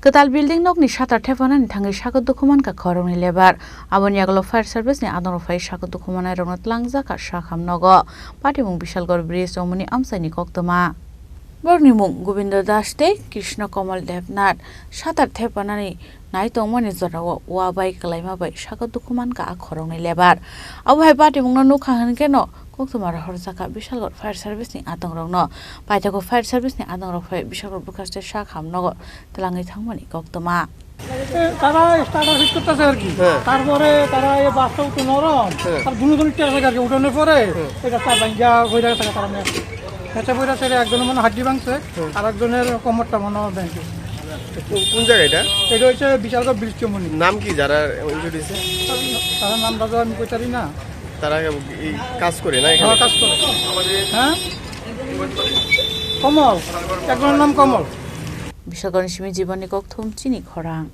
Kwtal building Nokni shatar Thephanani Thangwi Sago Dukhomankha Khoroknwi lebar Aboni yakulo fire service ni Adongrok Sago Dukhomanai Twlangjakh Sakham Nogo Patimung Bishalgarh bridge Chowmuhani Amchaini Koktwma Bornimung Govinda Daste Krishna Komal Devnath shatar Thephanani Naitongmani Zorawa Wabai Kalaimabai Sago Dukhomankha Khoroknwi lebar Abohai Patimung no Khanghankeno Koktwma Horjaka Bishalgarh fire service ni Adongrok Paitako fire service ni Adongrok Bishalgarh Bukaste Sakham Nogo Thephanani Thangwi Koktwma তারা starter fit করতেছে আর কি তারপরে তারা এই বাসটা উঠে নরম আর দুজন টের আর কি উঠানোর পরে এটা তার ভাঙ্গা হয়ে থাকে তারা এটা বইরা ছেড়ে একজনের মনে হাড্ডি ভাঙছে আর একজনের কোমরটা মনে ভাঙছে কোন জায়গা এটা হচ্ছে বিশালগড় ব্রিজ চৌমুহনি নাম কি যারা ইনজুরি হয়েছে তারা নাম দাদা আমি কইতারি না তারা এই কাজ করে না এখানে কাজ করে হ্যাঁ কমল একজনের নাম কমল Bishalgarh জীবনী Koktwma Chini Khorang